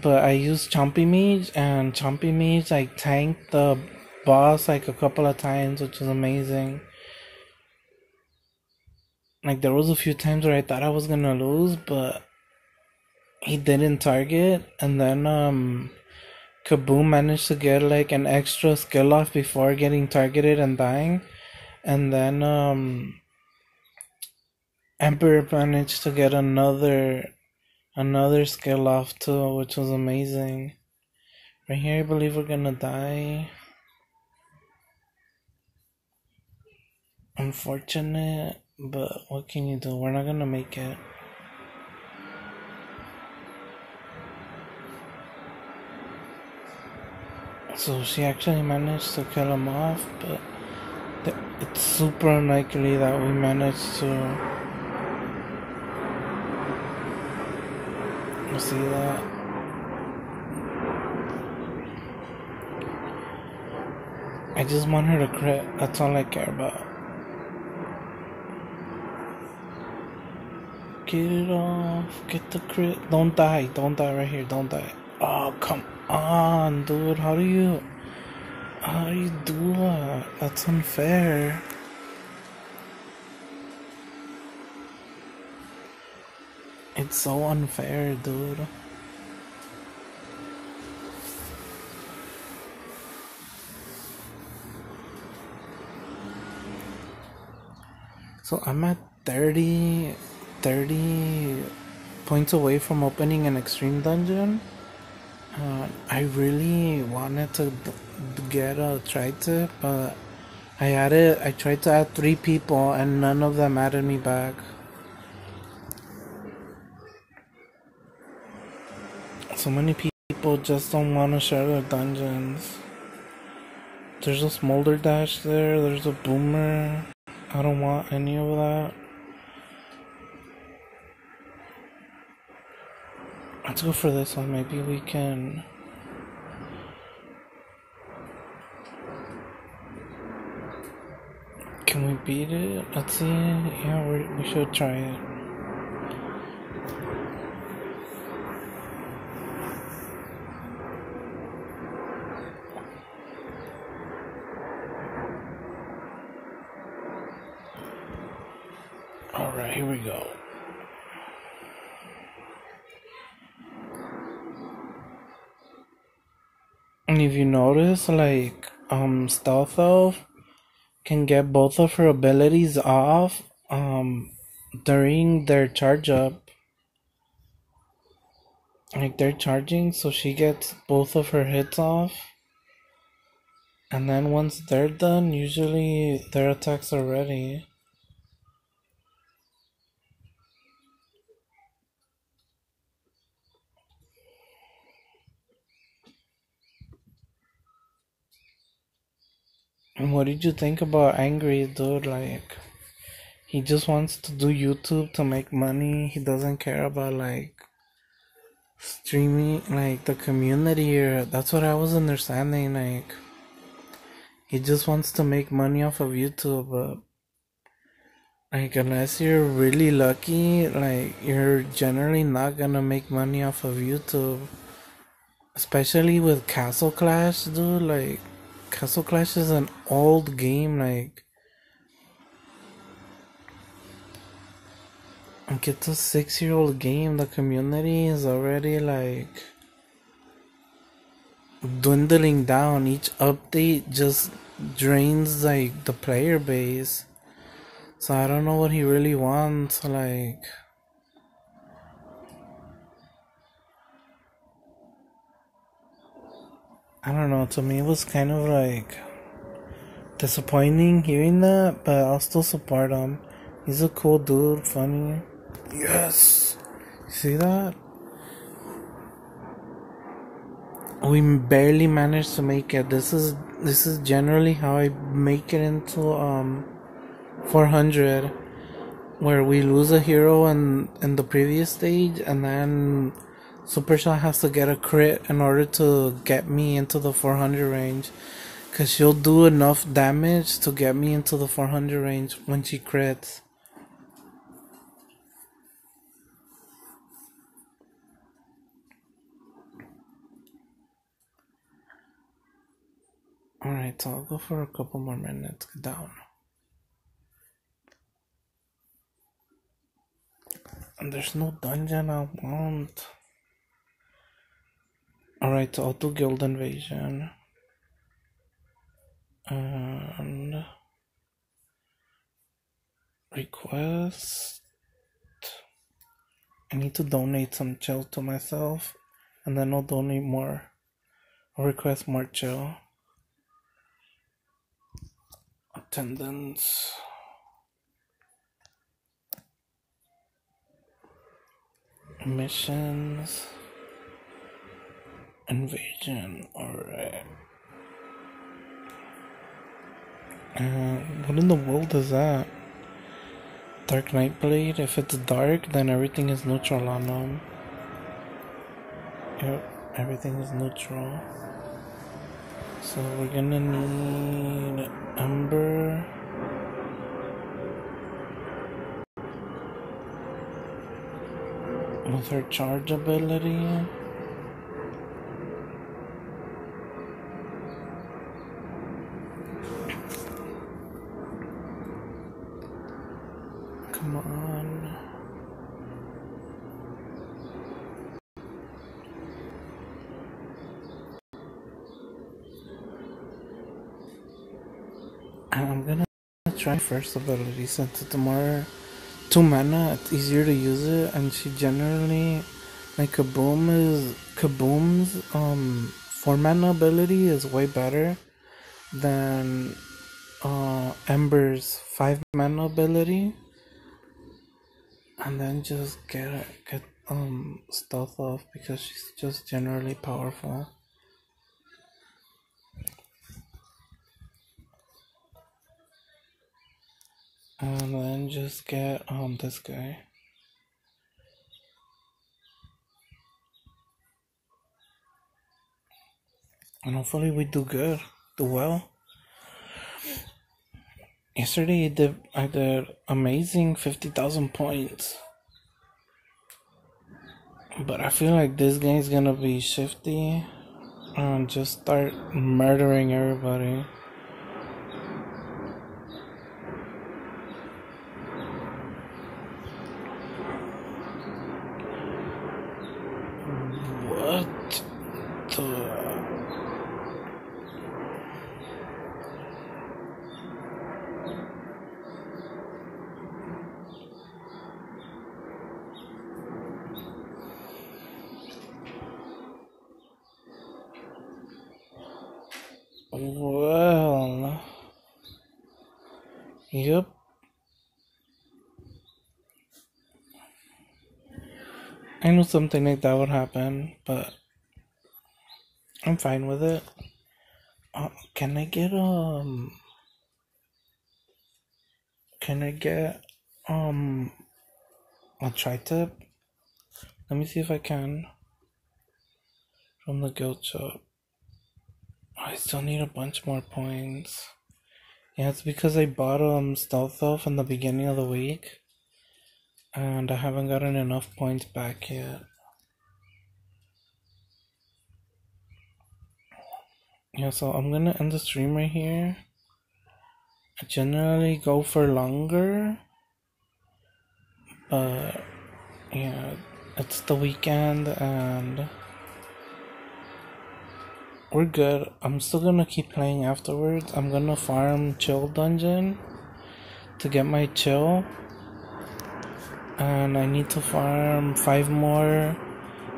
But I used Chompy Mage, and Chompy Mage like tanked the boss like a couple of times, which is amazing. Like there was a few times where I thought I was gonna lose, but he didn't target, and then Kaboom managed to get like an extra skill off before getting targeted and dying, and then Emperor managed to get another skill off too, which was amazing. Right here I believe we're gonna die. Unfortunate, but what can you do? We're not gonna make it. So she actually managed to kill him off, but it's super unlikely that we managed to see that. I just want her to crit, that's all I care about. Get it off, get the crit. Don't die right here, don't die. Oh, come on, dude, how do you do that? That's unfair. It's so unfair, dude. So I'm at 30 points away from opening an extreme dungeon. I really wanted to get a tri-tip, but I tried to add 3 people and none of them added me back. So many people just don't want to share their dungeons. There's a smolder dash there, there's a boomer. I don't want any of that. Let's go for this one. Maybe we can. Can we beat it? Let's see. Yeah, we should try it. Alright, here we go. And if you notice, like, Stealth Elf can get both of her abilities off, during their charge up. Like, they're charging, so she gets both of her hits off. And then once they're done, usually their attacks are ready. And what did you think about Angry, dude? Like, he just wants to do YouTube to make money. He doesn't care about, like, streaming, like, the community, or that's what I was understanding. Like, he just wants to make money off of YouTube, but, like, unless you're really lucky, like, you're generally not gonna make money off of YouTube. Especially with Castle Clash, dude. Like, Castle Clash is an old game, like it's a 6-year-old game. The community is already like dwindling down. Each update just drains like the player base. So I don't know what he really wants. Like, I don't know. To me, it was kind of like disappointing hearing that, but I'll still support him. He's a cool dude, funny. Yes, see that? We barely managed to make it. This is generally how I make it into 400, where we lose a hero in the previous stage, and then Supershot has to get a crit in order to get me into the 400 range, cause she'll do enough damage to get me into the 400 range when she crits. Alright, so I'll go for a couple more minutes. Get down. And there's no dungeon I want. Alright, so I'll do Guild Invasion. And request. I need to donate some chill to myself, and then I'll donate more. I'll request more chill. Attendance. Missions. Invasion. Alright. What in the world is that? Dark Knight Blade. If it's dark, then everything is neutral on them. Yep, everything is neutral. So we're gonna need Ember. With her charge ability. Come on. I'm gonna try first ability since it's more 2 mana, it's easier to use it, and she generally, like Kaboom's 4 mana ability is way better than Ember's 5 mana ability. And then just get stealth off because she's just generally powerful. And then just get this guy. And hopefully we do good. Do well. Yesterday I did amazing 50,000 points. But I feel like this guy's gonna be shifty and just start murdering everybody. What the... Well, yep. I knew something like that would happen, but I'm fine with it. Can I get a tri-tip? Let me see if I can. From the guild shop. I still need a bunch more points. Yeah, it's because I bought stealth off in the beginning of the week, and I haven't gotten enough points back yet. Yeah, so I'm gonna end the stream right here. I generally go for longer, but yeah, it's the weekend and we're good. I'm still gonna keep playing afterwards. I'm gonna farm chill dungeon to get my chill. And I need to farm 5 more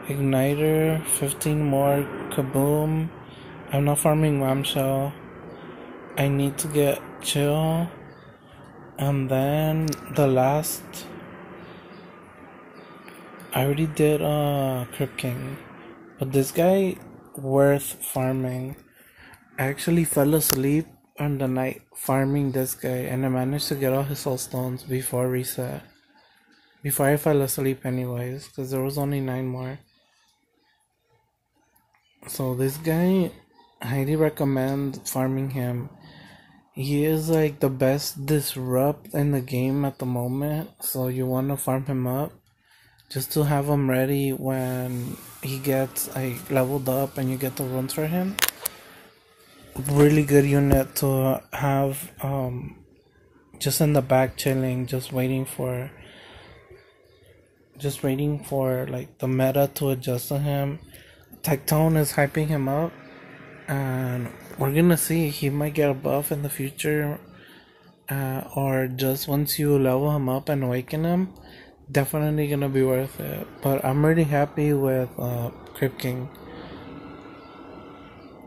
igniter, 15 more kaboom. I'm not farming Ramshell. I need to get chill. And then the last, I already did Krypt King, but this guy worth farming. I actually fell asleep on the night farming this guy, and I managed to get all his soul stones before reset. Before I fell asleep anyways, because there was only 9 more. So this guy, I highly recommend farming him. He is like the best disrupt in the game at the moment, so you want to farm him up just to have him ready when he gets like leveled up and you get the runes for him. Really good unit to have just in the back chilling, just waiting for like the meta to adjust to him. Tectone is hyping him up, and we're gonna see, he might get a buff in the future, or just once you level him up and awaken him, definitely gonna be worth it. But I'm really happy with Krypt King.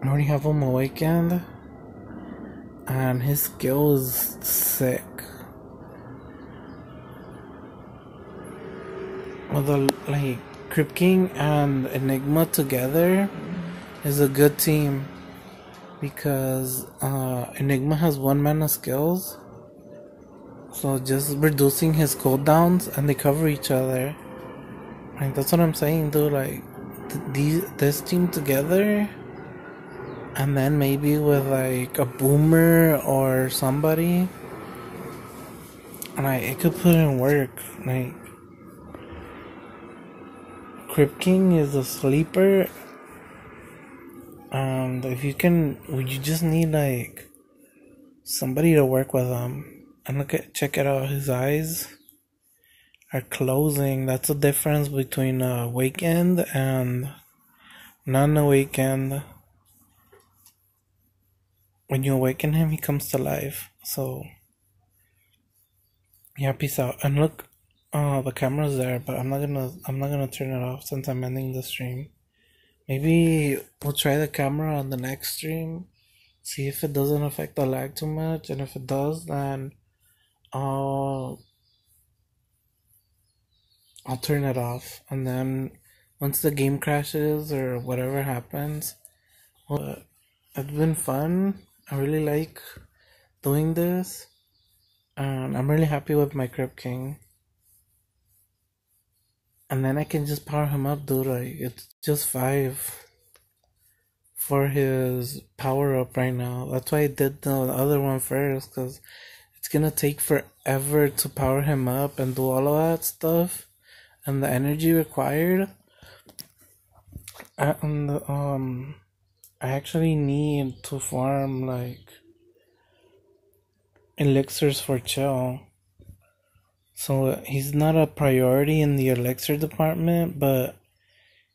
I already have him awakened, and his skill is sick. Well, like Krypt King and Enigma together is a good team, because Enigma has 1 mana skills, so just reducing his cooldowns and they cover each other. Like, that's what I'm saying, dude. Like this team together, and then maybe with like a boomer or somebody, like it could put in work. Like Krypt King is a sleeper, and if you just need like somebody to work with him. And check it out, his eyes are closing. That's the difference between awakened and non-awakened. When you awaken him, he comes to life. So yeah, peace out. And look, the camera's there, but I'm not gonna turn it off since I'm ending the stream. Maybe we'll try the camera on the next stream, see if it doesn't affect the lag too much, and if it does, then I'll turn it off. And then once the game crashes or whatever happens, well, it's been fun. I really like doing this, and I'm really happy with my Krypt King. And then I can just power him up, dude. Like, it's just 5 for his power up right now. That's why I did the other one first, because it's gonna take forever to power him up and do all of that stuff, and the energy required. And I actually need to farm like elixirs for chill. So he's not a priority in the elixir department, but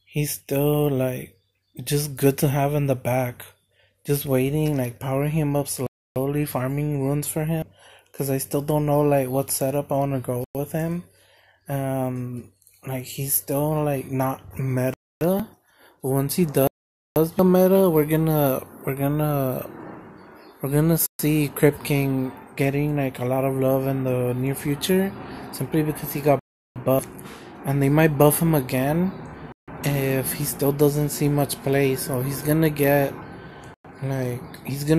he's still like just good to have in the back. Just waiting, like powering him up slowly, farming runes for him, because I still don't know like what setup I want to go with him. Like he's still like not meta, but once he does the meta, we're gonna see Krypt King getting like a lot of love in the near future, simply because he got buffed, and they might buff him again if he still doesn't see much play. So he's gonna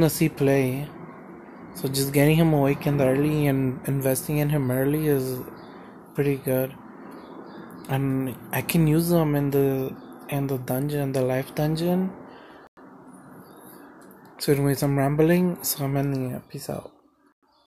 see play. So just getting him awakened early and investing in him early is pretty good. And I can use them in the dungeon, the life dungeon. So anyways, I'm rambling, so I'm ending it. Peace out.